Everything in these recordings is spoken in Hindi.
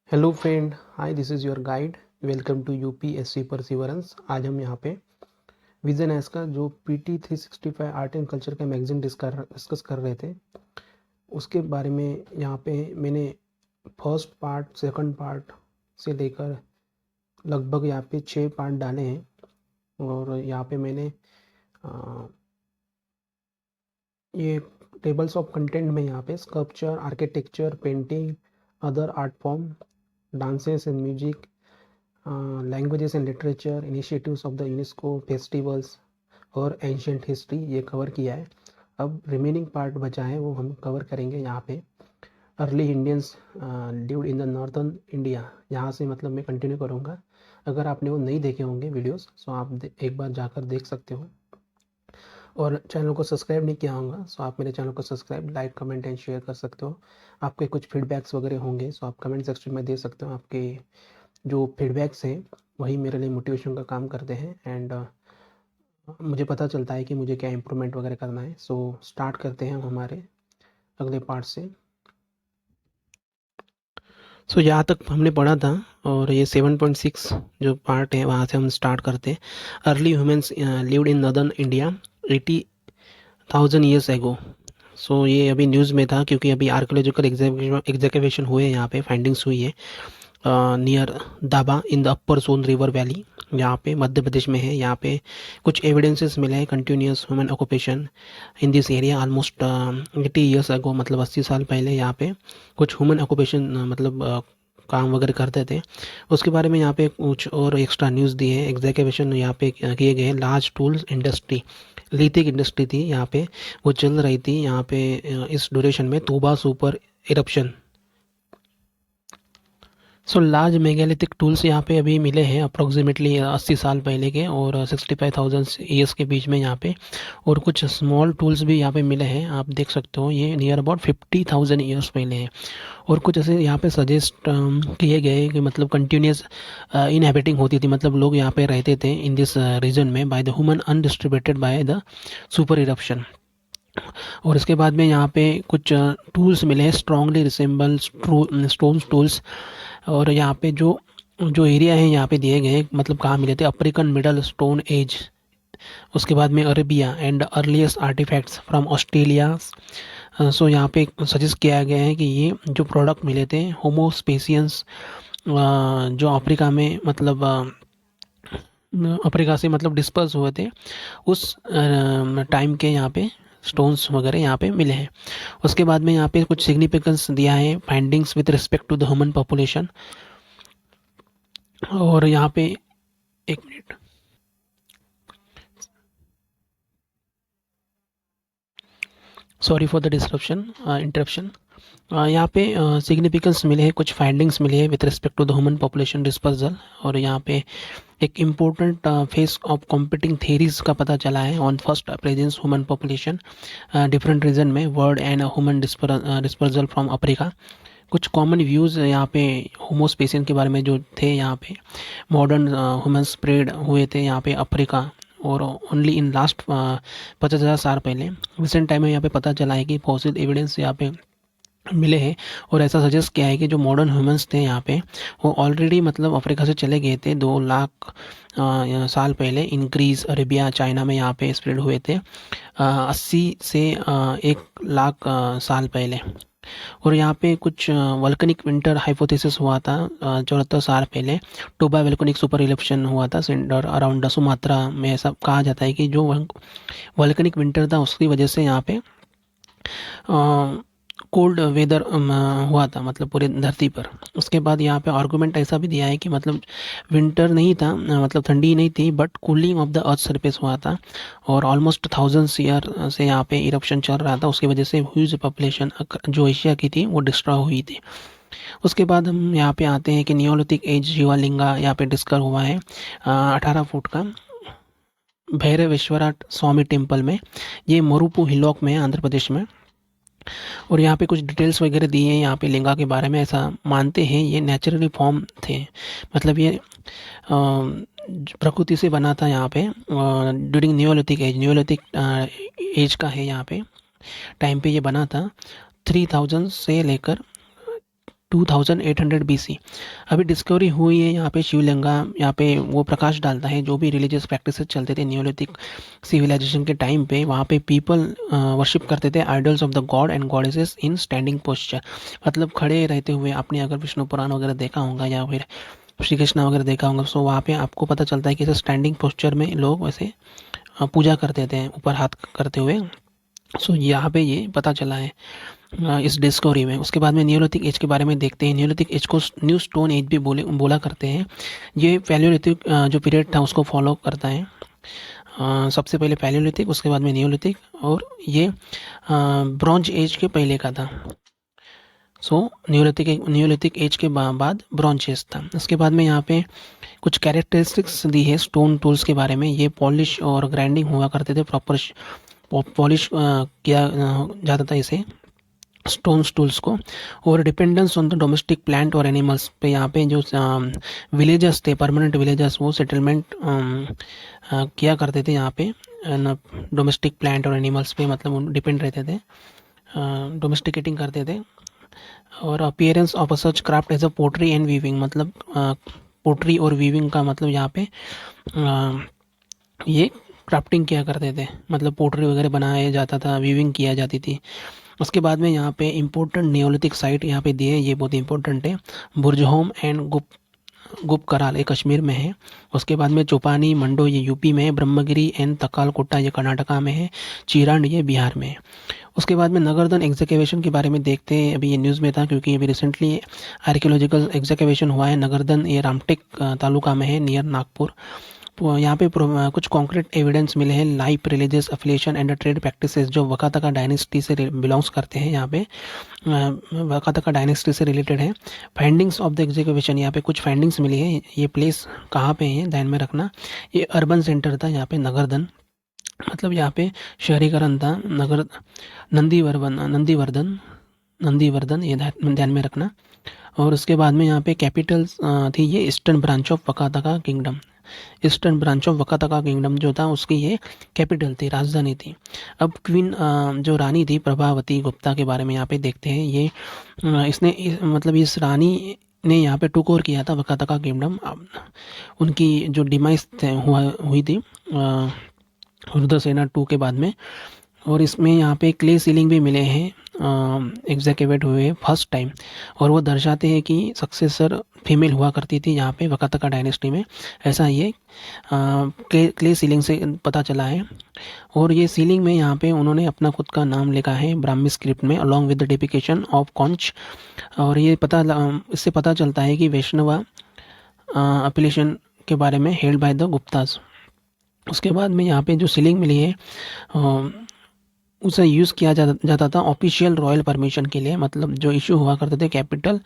Hello friend, hi, this is your guide. Welcome to UPSC perseverance. आज हम यहाँ पे विजन एस का जो पीटी 365 आर्ट एंड कल्चर का मैगजीन डिस्कस कर रहे थे, उसके बारे में यहाँ पे मैंने फर्स्ट पार्ट, सेकंड पार्ट से लेकर लगभग यहाँ पे 6 पार्ट डाले हैं। और यहाँ पे मैंने ये टेबल्स ऑफ कंटेंट में यहाँ पे sculpture, architecture, painting, other art form, dances and music, languages and literature, initiatives of the UNESCO, festivals और एंशियंट हिस्ट्री, ये कवर किया है। अब रिमेनिंग पार्ट बचा है, वो हम कवर करेंगे यहाँ पे। Early Indians lived in the northern India, यहाँ से मतलब मैं कंटिन्यू करूँगा। अगर आपने वो नहीं देखे होंगे वीडियोस, तो आप एक बार जाकर देख सकते हो। और चैनल को सब्सक्राइब नहीं किया होगा, सो आप मेरे चैनल को subscribe, like, comment and share कर सकते हो। आपके कुछ फीडबैक्स वगैरह होंगे, सो आप कमेंट सेक्शन में दे सकते हो। आपके जो फीडबैक्स हैं वही मेरे लिए मोटिवेशन का काम करते हैं। एंड मुझे पता चलता है कि मुझे क्या इम्प्रूवमेंट वगैरह करना है। सो स्टार्ट करते हैं हमारे अगले पार्ट से। सो यहाँ तक हमने पढ़ा था, और ये 7.6 जो पार्ट है वहाँ से हम स्टार्ट करते हैं। Early humans lived in northern India 80,000 years ago. So ये अभी न्यूज़ में था, क्योंकि अभी आर्कोलॉजिकल एग्जीक्यूशन हुए हैं, यहाँ पे फाइंडिंग्स हुई है नियर दाबा in the upper Son river valley, यहाँ पे मध्य प्रदेश में है। यहाँ पे कुछ एविडेंसेस मिले हैं continuous human occupation in this area almost 80 years ago, मतलब 80 साल पहले यहाँ पे कुछ ह्यूमन ऑक्यूपेशन मतलब काम वगैरह करते थे। उसके बारे में यहाँ पे कुछ और एक्स्ट्रा न्यूज़ दिए हैं। एग्जीक्यूशन यहाँ पे किए गए। Large tools industry, lithic industry थी यहाँ पे, वो चल रही थी यहाँ पे इस ड्यूरेशन में। तोबा super eruption. So large megalithic tools यहाँ पे अभी मिले हैं अप्रॉक्सीमेटली 80 साल पहले के और 65,000 ईयर्स के बीच में यहाँ पे। और कुछ स्मॉल टूल्स भी यहाँ पे मिले हैं, आप देख सकते हो। ये नियर अबाउट 50,000 ईयर्स पहले हैं। और कुछ ऐसे यहाँ पे सजेस्ट किए गए कि मतलब कंटिन्यूस इनहेबिटिंग होती थी, मतलब लोग यहाँ पे रहते थे इन दिस रीजन में by the human undistributed by the super eruption. और इसके बाद में यहाँ पे कुछ टूल्स मिले हैं, स्ट्रॉन्गली रिसेंबल स्टोन टूल्स। और यहाँ पे जो जो एरिया है यहाँ पे दिए गए हैं, मतलब कहाँ मिले थे, अफ्रीकन मिडल स्टोन एज, उसके बाद में Arabia and earliest artifacts from Australia. So यहाँ पे सजेस्ट किया गया है कि ये जो प्रोडक्ट मिले थे होमोस्पेसियंस, जो अफ्रीका में मतलब अफ्रीका से मतलब डिस्पर्स हुए थे उस टाइम के यहाँ पे स्टोन्स वगैरह यहाँ पे मिले हैं। उसके बाद में यहाँ पे कुछ सिग्निफिकेंस दिया है findings with respect to the human population. और यहाँ पे एक minute, sorry for the disruption interruption. यहाँ पे सिग्निफिकेंस मिले हैं, कुछ फाइंडिंग्स मिले हैं with respect to the human population dispersal. और यहाँ पे एक important face of competing theories का पता चला है on first presence human population different region में world and human dispersal from Africa. कुछ कॉमन व्यूज़ यहाँ पे होमोस्पेसियन के बारे में जो थे यहाँ पे। मॉडर्न ह्यूमन स्प्रेड हुए थे यहाँ पे अफ्रीका, और ओनली इन लास्ट 50,000 साल पहले। रिसेंट टाइम में यहाँ पे पता चला है कि फॉसिल एविडेंस यहाँ पे मिले हैं। और ऐसा सजेस्ट किया है कि जो मॉडर्न ह्यूमंस थे यहाँ पे, वो ऑलरेडी मतलब अफ्रीका से चले गए थे 2 लाख साल पहले। इन ग्रीस, अरेबिया, चाइना में यहाँ पे स्प्रेड हुए थे 80 से 1 लाख साल पहले। और यहाँ पे कुछ वल्कनिक विंटर हाइपोथेसिस हुआ था 74 साल पहले। टोबा वल्कनिक सुपर इरप्शन हुआ था सेंटर अराउंड सुमात्रा में। ऐसा कहा जाता है कि जो वल्कनिक विंटर था उसकी वजह से यहाँ पे कोल्ड वेदर हुआ था, मतलब पूरे धरती पर। उसके बाद यहाँ पे आर्गूमेंट ऐसा भी दिया है कि मतलब विंटर नहीं था, मतलब ठंडी नहीं थी, but cooling of the earth surface हुआ था। और ऑलमोस्ट 1000 ईयर से यहाँ पे इरप्शन चल रहा था, उसकी वजह से ह्यूज पॉपुलेशन जो एशिया की थी वो डिस्ट्रॉय हुई थी। उसके बाद हम यहाँ पे आते हैं कि नियोलिथिक एज शिवालिंगा यहाँ पे डिस्कवर हुआ है 18 फुट का भैरवेश्वरा स्वामी टेम्पल में। ये मरुपु हिलॉक में है, आंध्र प्रदेश में। और यहाँ पे कुछ डिटेल्स वगैरह दिए हैं यहाँ पे लिंगा के बारे में। ऐसा मानते हैं ये नेचुरली फॉर्म थे, मतलब ये प्रकृति से बना था यहाँ पे during Neolithic age. Neolithic age का है यहाँ पे, टाइम पे ये बना था। 3000 से लेकर 2800 BC अभी डिस्कवरी हुई है यहाँ पे शिवलिंगा। यहाँ पे वो प्रकाश डालता है जो भी रिलीजियस प्रैक्टिसेस चलते थे न्योलिथिक सिविलाइजेशन के टाइम पे। वहाँ पे पीपल वर्शिप करते थे idols of the God and goddesses in standing posture, मतलब खड़े रहते हुए। आपने अगर विष्णु पुराण वगैरह देखा होगा या फिर श्री कृष्ण वगैरह देखा होगा, सो वहाँ पे आपको पता चलता है कि ऐसे स्टैंडिंग पोस्चर में लोग वैसे पूजा करते थे ऊपर हाथ करते हुए। सो यहाँ पे ये पता चला है इस डिस्कवरी में। उसके बाद में नियोलिथिक एज के बारे में देखते हैं। नियोलिथिक एज को न्यू स्टोन एज भी बोला करते हैं। ये पैलियोलिथिक जो पीरियड था उसको फॉलो करता है। सबसे पहले पैलियोलिथिक, उसके बाद में नियोलिथिक, और ये ब्रॉन्ज एज के पहले का था। सो नियोलिथिक एज के बाद ब्रॉन्ज एज था। उसके बाद में यहाँ पे कुछ कैरेक्टरिस्टिक्स दी है स्टोन टूल्स के बारे में। ये पॉलिश और ग्राइंडिंग हुआ करते थे, प्रॉपर पॉलिश किया जाता था इसे स्टोन्स टूल्स को। और dependence on the domestic plant और एनिमल्स पे, यहाँ पे जो विलेजर्स थे, परमानेंट विलेजर्स, वो सेटलमेंट किया करते थे यहाँ पे डोमेस्टिक प्लांट और एनिमल्स पे, मतलब डिपेंड रहते थे, डोमेस्टिकेटिंग करते थे। और appearance of a such craft as a pottery and weaving, मतलब पोट्री और वीविंग का मतलब यहाँ पे ये क्राफ्टिंग किया करते थे, मतलब पोट्री वगैरह बनाया जाता था, वीविंग किया जाती थी। उसके बाद में यहाँ पे इम्पोर्टेंट नियोलिथिक साइट यहाँ पे दिए, ये बहुत इंपॉर्टेंट है। बुर्जहोम एंड गुप्त कराल ये कश्मीर में है। उसके बाद में चौपानी मंडो ये यूपी में है। ब्रह्मगिरी एंड तकालकोटा ये कर्नाटका में है। चीरांड ये बिहार में है। उसके बाद में नगरदन एग्जीक्यूशन के बारे में देखते हैं। अभी ये न्यूज़ में था क्योंकि अभी रिसेंटली आर्कियोलॉजिकल एग्जीक्यूशन हुआ है। नगरदन ये रामटेक तालुका में है, नियर नागपुर। यहाँ पे कुछ कॉन्क्रीट एविडेंस मिले हैं life religious affiliation and trade practices जो वकातका डायनेस्टी से बिलोंग्स करते हैं। यहाँ पे वकातका डायनेस्टी से रिलेटेड है। फाइंडिंग्स ऑफ द एग्जीक्यूशन, यहाँ पे कुछ फाइंडिंग्स मिली है। ये प्लेस कहाँ पे है ध्यान में रखना। ये अर्बन सेंटर था यहाँ पे नगरदन, मतलब यहाँ पे शहरीकरण था। नंदीवर्धन ये ध्यान में रखना। और उसके बाद में यहाँ पे कैपिटल थी ये eastern branch of Vakataka kingdom. Eastern branch of Vakataka kingdom जो था उसकी ये कैपिटल थी, राजधानी थी। अब क्वीन जो रानी थी प्रभावती गुप्ता के बारे में यहाँ पे देखते हैं। ये मतलब इस रानी ने यहाँ पे टुक ओवर किया था वकातका किंगडम। उनकी जो डिमाइस हुई थी रुद्रसेना 2 के बाद में। और इसमें यहाँ पे क्ले सीलिंग भी मिले हैं एग्जीक्यूट हुए फर्स्ट टाइम, और वो दर्शाते हैं कि सक्सेसर फीमेल हुआ करती थी यहाँ पे वकातका डायनेस्टी में। ऐसा ये क्ले सीलिंग से पता चला है। और ये सीलिंग में यहाँ पे उन्होंने अपना खुद का नाम लिखा है ब्राह्मी स्क्रिप्ट में along with the depiction of conch. और ये इससे पता चलता है कि वैष्णवा अपीलेशन के बारे में हेल्ड बाय द गुप्तास। उसके बाद में यहाँ पे जो सीलिंग मिली है उसे यूज़ किया जाता था ऑफिशियल रॉयल परमिशन के लिए, मतलब जो इशू हुआ करते थे कैपिटल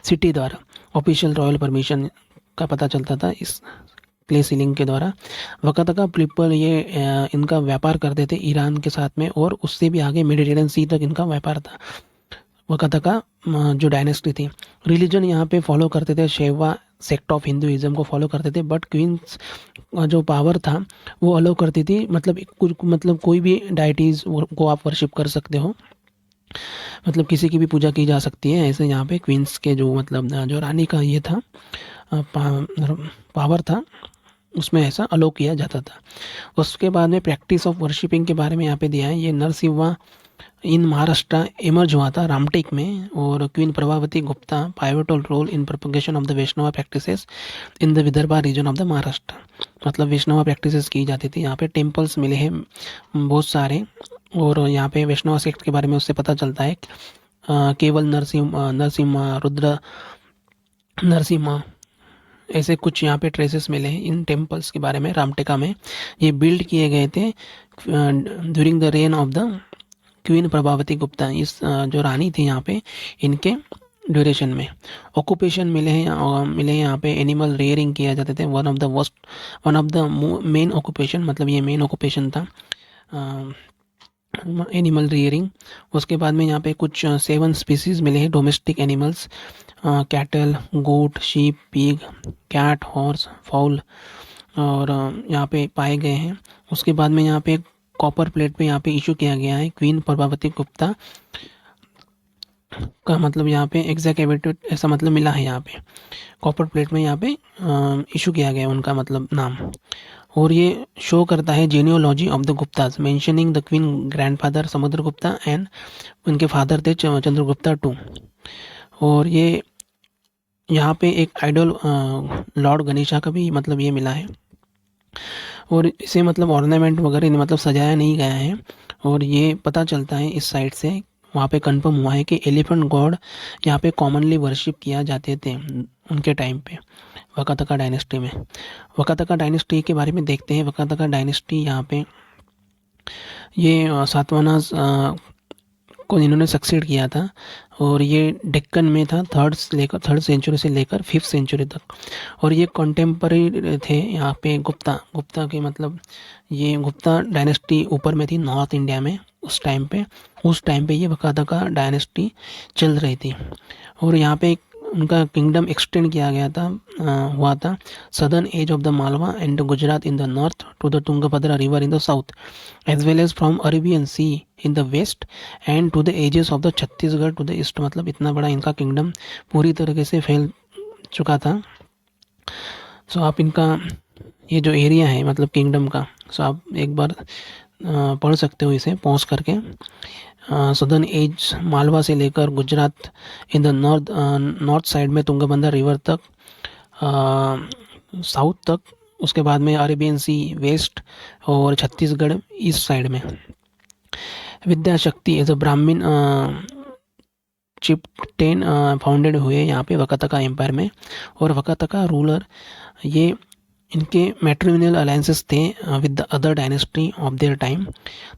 सिटी द्वारा। ऑफिशियल रॉयल परमिशन का पता चलता था इस क्ले सीलिंग के द्वारा। वकातका पीपल ये इनका व्यापार करते थे ईरान के साथ में, और उससे भी आगे मेडिटेरियन सी तक इनका व्यापार था। वकातका जो डायनेस्टी थी, रिलीजन यहाँ पे फॉलो करते थे शैवा सेक्ट ऑफ हिंदुइज्म को फॉलो करते थे। बट क्वींस जो पावर था वो अलाउ करती थी, मतलब कोई भी डाइटीज़ को आप वर्शिप कर सकते हो, मतलब किसी की भी पूजा की जा सकती है। ऐसे यहाँ पे क्वींस के जो मतलब जो रानी का ये था पावर था उसमें ऐसा अलाउ किया जाता था। उसके बाद में प्रैक्टिस ऑफ वर्शिपिंग के बारे में यहाँ पे दिया है। ये नरसिम्हा इन महाराष्ट्र इमर्ज हुआ था रामटेक में। और queen Prabhavati Gupta pivotal role in propagation of the Vaishnava practices in the Vidarbha region of the Maharashtra, मतलब वैष्णवा प्रैक्टिसेस की जाती थी। यहाँ पे टेम्पल्स मिले हैं बहुत सारे। और यहाँ पे वैष्णवा सेक्ट के बारे में उससे पता चलता है केवल नरसिम्हा ऐसे कुछ यहाँ पे ट्रेसेस मिले हैं इन टेम्पल्स के बारे में। रामटेका में ये बिल्ड किए गए थे during the rain of the queen Prabhavati Gupta. इस जो रानी थी यहाँ पे इनके ड्यूरेशन में। ऑक्यूपेशन मिले हैं यहाँ पे एनिमल रेयरिंग किया जाते थे। One of the main occupation, मतलब ये मेन ऑक्यूपेशन था एनिमल रेयरिंग। उसके बाद में यहाँ पे कुछ 7 स्पीसीज मिले हैं domestic animals, cattle, goat, sheep, pig, cat, horse, fowl, और यहाँ पे पाए गए हैं। उसके बाद में यहाँ पे कॉपर प्लेट पे यहाँ पे इशू किया गया है क्वीन प्रभावती गुप्ता का मतलब यहाँ पे एग्जैकेवेटेड ऐसा मतलब मिला है यहाँ पे, कॉपर प्लेट में यहाँ पे इशू किया गया है उनका मतलब नाम। और ये शो करता है genealogy of the Guptas mentioning the queen grandfather Samudragupta and उनके फादर थे चंद्रगुप्ता टू। और ये यहाँ पे एक आइडल लॉर्ड गणेशा का भी मतलब ये मिला है। और इसे मतलब ऑर्नामेंट वगैरह मतलब सजाया नहीं गया है। और ये पता चलता है इस साइड से, वहाँ पे कंफर्म हुआ है कि एलिफेंट गॉड यहाँ पे कॉमनली वर्शिप किया जाते थे उनके टाइम पे, वकातका डायनेस्टी में। वकातका डायनेस्टी के बारे में देखते हैं। वकातका डायनेस्टी यहाँ पे ये सातवाहनास को इन्होंने सक्सीड किया था। और ये डेक्कन में था थर्ड सेंचुरी से लेकर 5th सेंचुरी तक। और ये कंटेम्पररी थे यहाँ पे गुप्ता के मतलब ये गुप्ता डायनेस्टी ऊपर में थी नॉर्थ इंडिया में उस टाइम पे ये वकातका डायनेस्टी चल रही थी। और यहाँ पे उनका किंगडम एक्सटेंड किया गया था हुआ था southern edge of the Malwa and Gujarat in the north to the Tungabhadra river in the south as well as from Arabian sea in the west and to the edges of the Chhattisgarh to the east. मतलब इतना बड़ा इनका किंगडम पूरी तरीके से फैल चुका था। सो आप इनका ये जो एरिया है मतलब किंगडम का, सो आप एक बार पढ़ सकते हो इसे पॉज करके। सदर्न एज मालवा से लेकर Gujarat in the north side में तुंगभद्रा रिवर तक, साउथ तक, उसके बाद में अरेबियन सी वेस्ट और छत्तीसगढ़ ईस्ट साइड में। विद्या शक्ति एज अ ब्राह्मण चिफ्टेन फाउंडेड हुए यहाँ पे वकातका एम्पायर में। और वकातका रूलर ये इनके मैट्रिमोनियल अलायंसेस थे with the other dynasty of their time.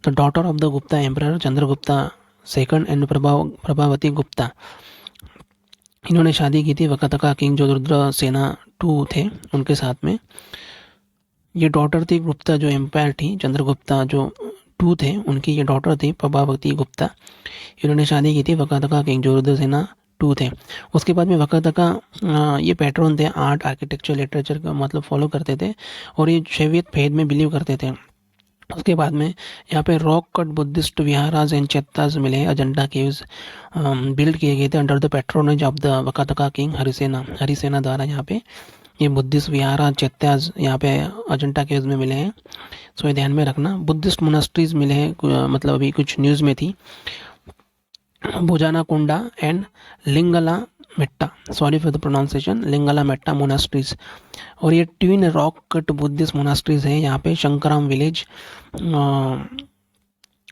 The daughter of the Gupta emperor Chandragupta second and Prabhavati Gupta, इन्होंने शादी की थी वकातका किंग जो रुद्रसेना टू थे उनके साथ में। ये डॉटर थी गुप्ता जो एम्पायर थी चंद्रगुप्ता जो टू थे उनकी ये डॉटर थी प्रभावती गुप्ता। इन्होंने शादी की थी वकातका किंग जो रुद्रसेना टू थे। उसके बाद में वकातका ये पैट्रन थे आर्ट आर्किटेक्चर लिटरेचर का मतलब फॉलो करते थे और ये शैवियत फेद में बिलीव करते थे। उसके बाद में यहाँ पे rock cut Buddhist viharas and chaityas मिले अजंता केव्स बिल्ड किए गए थे under the patronage of the Vakataka king Harisena द्वारा। यहाँ पे ये बुद्धिस्ट विहाराज चेत्ताज यहाँ पे अजंता केव्स में मिले हैं। सो ये ध्यान में रखना। बुद्धिस्ट मोनास्ट्रीज मिले हैं मतलब अभी कुछ न्यूज़ में थी, Bhojanna Konda and Lingala Metta, sorry for the pronunciation, Lingala Metta monasteries. और ये twin rock cut Buddhist monasteries है यहाँ पे शंकराम विलेज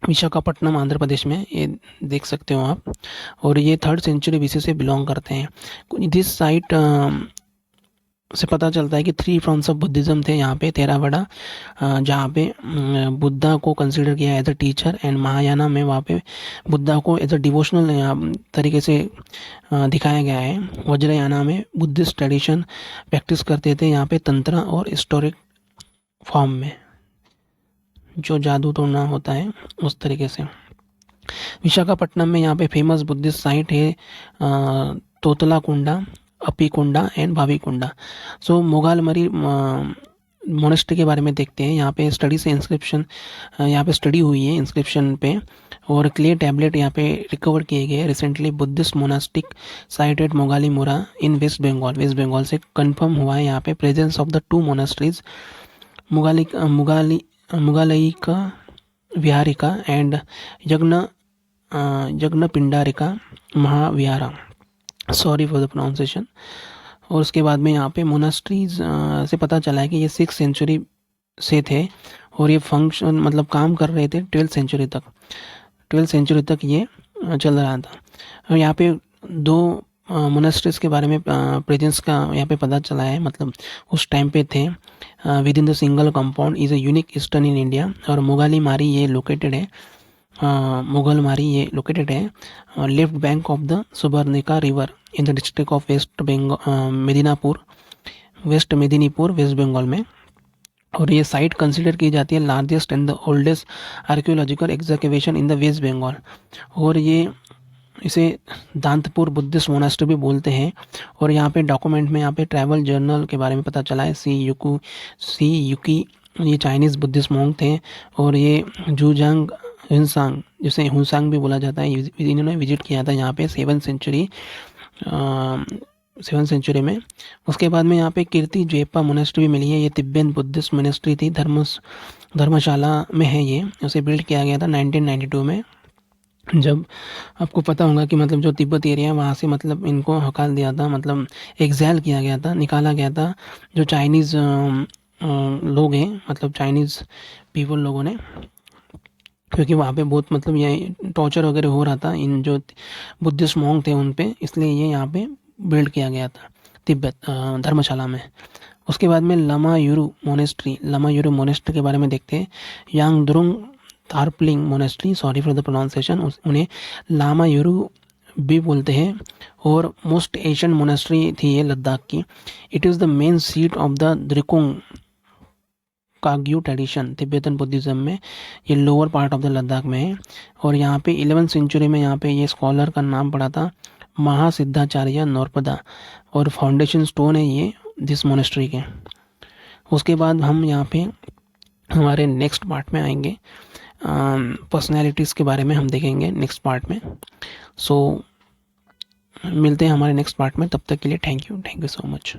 विशाखापट्टनम आंध्र प्रदेश में, ये देख सकते हो आप। और ये 3rd सेंचुरी बीसी से बिलोंग करते हैं। दिस साइट से पता चलता है कि 3 फॉर्म्स ऑफ बुद्धिज़्म थे यहाँ पे थेरावाड़ा, जहाँ पे बुद्धा को कंसिडर किया as a teacher, and Mahayana में वहाँ पे बुद्धा को एज अ डिवोशनल तरीके से दिखाया गया है। वज्रयाना में बुद्धिस्ट ट्रेडिशन प्रैक्टिस करते थे यहाँ पे तंत्र और हिस्टोरिक फॉर्म में, जो जादू टोना होता है उस तरीके से। विशाखापट्टनम में यहाँ पे फेमस बुद्धिस्ट साइट है तोतला कुंडा, अपी कुंडा एंड भावी कुंडा। सो मोगालमरी मोनेस्ट्री के बारे में देखते हैं। यहाँ पे स्टडी से इंस्क्रिप्शन यहाँ पे स्टडी हुई है इंस्क्रिप्शन पे, और क्ले टैबलेट यहाँ पे रिकवर किए गए recently. Buddhist monastic site at Mogalimura in West Bengal से कंफर्म हुआ है यहाँ पे presence of the 2 monasteries Mugalayika Viharika and Yajna Pindarika Mahavihara, sorry for the pronunciation. और उसके बाद में यहाँ पे मोनास्ट्रीज से पता चला है कि ये 6th सेंचुरी से थे और ये फंक्शन मतलब काम कर रहे थे 12th सेंचुरी तक ये चल रहा था। और यहाँ पे 2 मोनास्ट्रीज के बारे में प्रेजेंस का यहाँ पे पता चला है, मतलब उस टाइम पे थे with in the single compound is a unique eastern in India. और मुगाली मारी ये लोकेटेड है मुगलमारी ये लोकेटेड है left bank of the Subarnika river in the district of West Medinipur West Bengal में। और ये साइट कंसिडर की जाती है largest and the oldest archaeological excavation in the West Bengal. और ये इसे दांतपुर बुद्धिस्ट मोनास्ट्री भी बोलते हैं। और यहाँ पे डॉक्यूमेंट में यहाँ पे ट्रैवल जर्नल के बारे में पता चला है। सी युकी ये चाइनीज़ बुद्धिस्ट मोंक थे और ये जूजांग हुनसांग, जिसे हुनसांग भी बोला जाता है, इन्होंने विजिट किया था यहाँ पे 7th सेंचुरी में। उसके बाद में यहाँ पे कीर्ति जेपा मोनेस्ट्री भी मिली है। ये तिब्बत बुद्धिस्ट मोनेस्ट्री थी, धर्मशाला में है ये। उसे बिल्ड किया गया था 1992 में। जब आपको पता होगा कि मतलब जो तिब्बत एरिया है वहाँ से मतलब इनको हकाल दिया था, मतलब एग्जाइल किया गया था, निकाला गया था जो चाइनीज़ लोग हैं, मतलब चाइनीज़ पीपल लोगों ने, क्योंकि वहाँ पे बहुत मतलब ये टॉर्चर वगैरह हो रहा था इन जो बुद्धिस्ट मॉन्क थे उन पे, इसलिए ये यहाँ पे बिल्ड किया गया था तिब्बत धर्मशाला में। उसके बाद में लामा यूरू मोनेस्ट्री के बारे में देखते हैं। Yang Drung Tarpaling monastery, sorry for the pronunciation, उन्हें लामा यूरू भी बोलते हैं और मोस्ट एशियन मोनेस्ट्री थी ये लद्दाख की। It is the main seat of the Drikung Kagyu tradition, Tibetan Buddhism में ये lower part of the Ladakh में है। और यहाँ पे 11th सेंचुरी में यहाँ पे ये स्कॉलर का नाम पड़ा था महासिद्धाचार्य नौरपदा, और फाउंडेशन स्टोन है ये दिस मोनेस्ट्री के। उसके बाद हम यहाँ पे हमारे नेक्स्ट पार्ट में आएंगे, पर्सनैलिटीज़ के बारे में हम देखेंगे नेक्स्ट पार्ट में। सो मिलते हैं हमारे नेक्स्ट पार्ट में, तब तक के लिए थैंक यू सो मच।